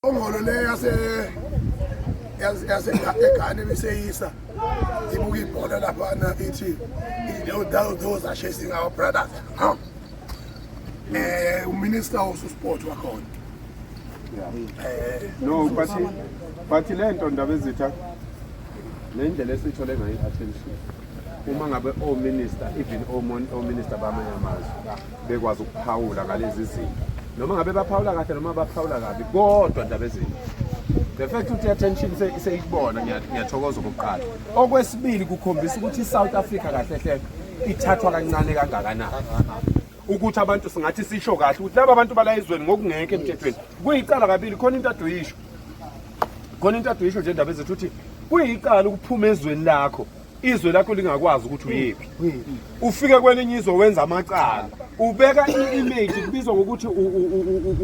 Ongolo le yase beseyisa ibuka ibhola laphana ithi those are chasing our brothers. Uminister sport wakhona. No, but lento ndaba ezitha le ndlela esithole ngayo attention. Uma ngabe minister even minister bamanye amazwe bekwazi ukuphawula ngalezi zinto. Noma ngabe baphawula kahle noma baphawula kabi kodwa ndaba ezinto. The fact ukuthi attention seyibona ngiyathokoza ukuqala. Okwesibili kukhombisa ukuthi iSouth Africa kahle hle ithathwa kancane kangakanani. Ukuthi abantu singathi sisho kahle ukuthi laba abantu bala izweni ngokungeke emthethweni. Kuyicala kabili khona into aduyisho. Khona into aduyisho nje ndaba ezethu ukuthi kuyicala ukuphuma ezweni lakho. Izwe lakho lingakwazi ukuthi uyephi. Ufike kwelinye izwe wenza amacala. Ubeka i-image kubizwa ngokuthi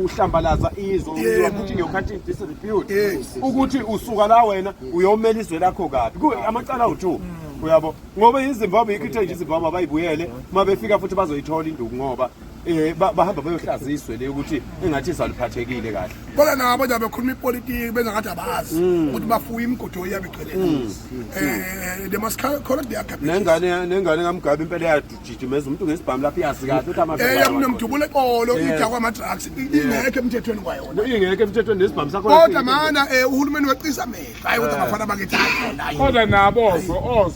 uhlambalaza izwe ukuthi ngiyokhathi disrepute. Ukuthi usuka la wena uyomela izwe lakho kabi. Amacala awuju. Uyabo ngoba iZimbabwe ikhithe iZimbabwe abayibuyele uma befika futhi bazoyithola induku ngoba bahamba bayohlaziswe le ukuthi engathi izaliphathekile kahle. Bona nabo nje bekhuluma ipolitiki benza ngathi abazi ukuthi bafuya imgodo yabe igcwele. They must correct their capacity. Nengane ngamgabe impela yadijimeza umuntu ngesibhamu lapha iyazi kahle ukuthi amaphela. Yamnumdubule ekolo idla kwama drugs ingeke emthethweni kwayona. Ingeke emthethweni nesibhamu sakho. Kodwa mana uhulumeni weqisa amehlo hayi ukuthi abafana bakithi. Kodwa nabo ozo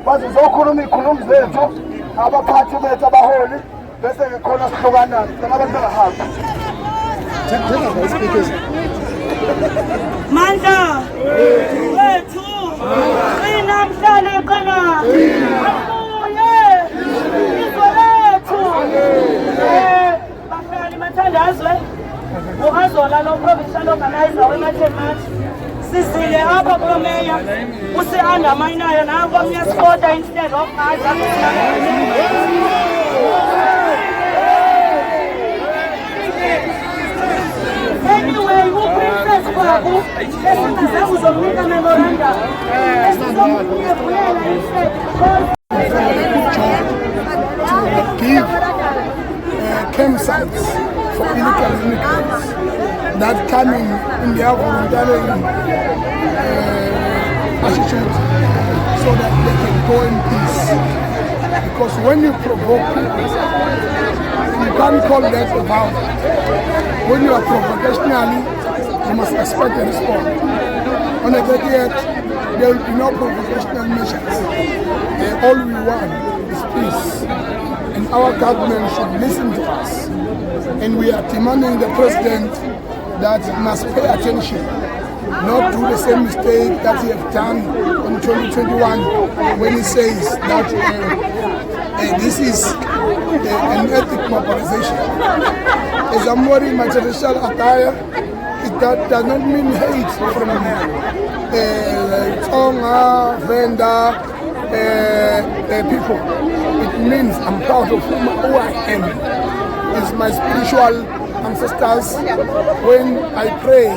bazizokhuluma ikhulumi zethu abaphathi bethu abaholi bese ngikhona sihlukana abantu bangahambi. Mandla wethu inamhlanje khona abuye izwe lethu bahlali mathandazwe uhazola lo provincial organizer weMathemat sizile apha kulomeya usi-undermine nako miyasipota instead of anyway uprincess kwaku esingazange uzomnika memorandum esizomvuyela instead give campsites for illegal immigrants that coming in their voluntary attitude so that they can go in peace. Because when you provoke people, you can't call that a violence. When you are provocationally, you must expect a response. On the 30th, there will be no provocational measures. All we want is peace. And our government should listen to us. And we are demanding the president that must pay attention, not do the same mistake that he has done in 2021 when he says that this is an ethnic mobilization. As a more material attire, that does not mean hate from Tonga, Venda, people. It means I'm proud of who I am. It's my spiritual ancestors. When I pray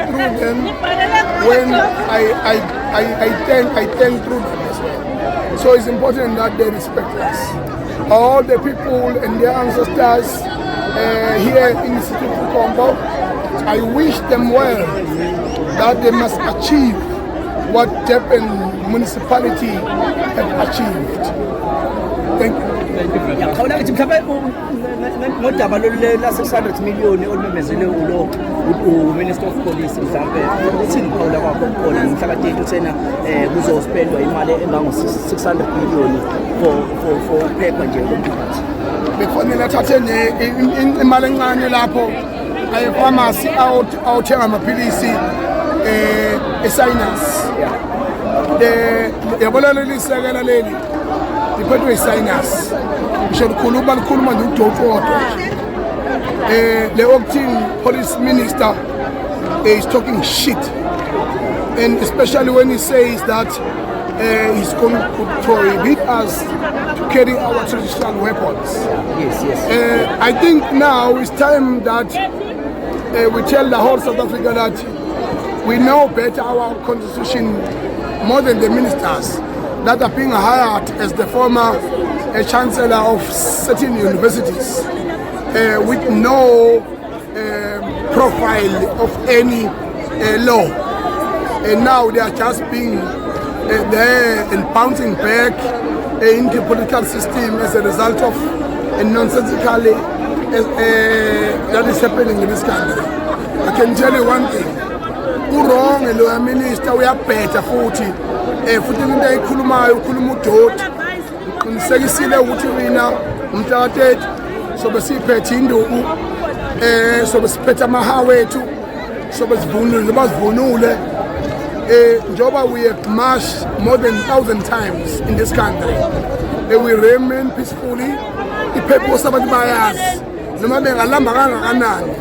through them. When I thank through them as well. So it's important that they respect us. All the people and their ancestors here in the city of Combo, I wish them well, that they must achieve what Durban municipality have achieved. Thank you. Khawula ngithi mhlawumbe ngodaba lase 600 million olumemezele Minister of Police mhlawumbe uthini khawula kwakho khona mhla kade uthena kuzospendwa imali engango 600 million for paper nje komphakathi. Bekufanele athathe imali encane lapho ayepharmacy awuthenga amaphilisi esinus. Yabona leli sekela leli liphethwe isinus. Ngisho likhuluma nje udokotela. The acting police minister is talking shit, and especially when he says that he's going to prohibit us to carry our traditional weapons. Yes. I think now it's time that we tell the whole South Africa that we know better our constitution more than the ministers that are being hired as the former chancellor of certain universities with no profile of any law. And now they are just being there and bouncing back into the political system as a result of nonsensically that is happening in this country. I can tell you one thing. Wrong lo minister uyabhetha futhi into ayikhulumayo ukhuluma udoti qinisekisile ukuthi wina umhla ka-30 sobe siphethe induku sobe siphethe amaha wethu sobe sivunule njoba we have marched more than 1,000 times in this country. We remain peacefully. Ipurpose abantu bayazi noma bengalamba kangakanani,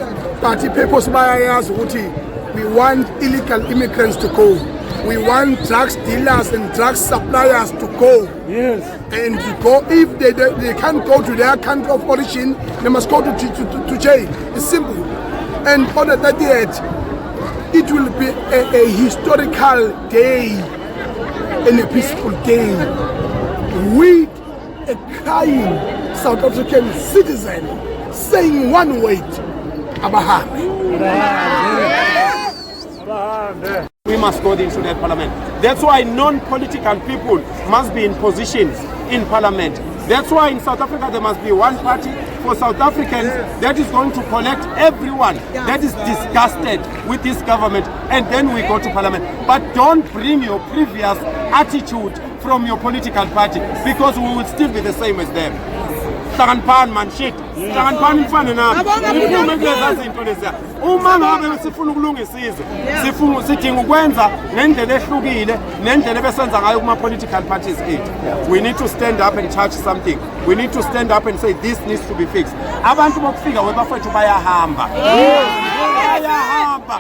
but ipurpose bayayazi ukuthi we want illegal immigrants to go. We want drugs dealers and drug suppliers to go. Yes. And to go, if they can't go to their country of origin, they must go to jail. It's simple. And on the 30th, it will be a historical day and a peaceful day. With a crying South African citizen saying one word, Abahame. We must go into that parliament. That's why non-political people must be in positions in parliament. That's why in South Africa there must be one party for South Africans that is going to collect everyone that is disgusted with this government, and then we go to parliament. But don't bring your previous attitude from your political party, because we will still be the same as them. Hlakaniphan man shit. Hlakaniphan mfana nami. Iphume kulezi zinto lezi. Uma ngabe sifuna ukulungisa izwe, sidinga ukwenza ngendlela ehlukile nendlela besenza ngayo kuma political parties ethu. We need to stand up and charge something. We need to stand up and say this needs to be fixed. Abantu bokufika webafethu bayahamba. Bayahamba.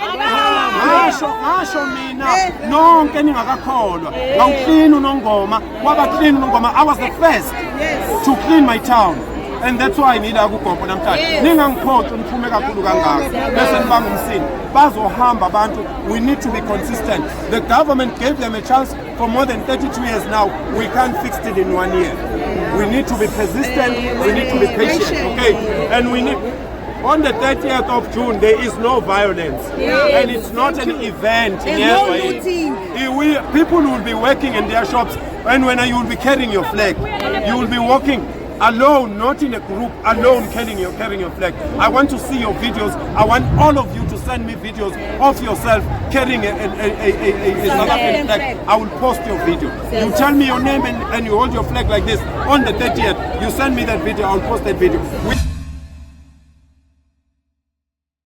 Ngasho mina nonke ningakakholwa. Ngawuclean uNongoma, kwaba clean uNongoma. I was the first to clean my town. And that's why I need akugompo namhlanje. Ningangiphonce niphume kakhulu kangaka. Bese nibanga umsini. Bazohamba abantu. We need to be consistent. The government gave them a chance for more than 32 years now. We can't fix it in 1 year. We need to be persistent. We need to be patient. Okay? And we need. On the 30th of June, there is no violence, and it's not an event. People will be working in their shops, and when you will be carrying your flag, you will be walking alone, not in a group, alone carrying your flag. I want to see your videos. I want all of you to send me videos of yourself carrying a South African flag. I will post your video. You tell me your name and you hold your flag like this on the 30th. You send me that video, I'll post that video.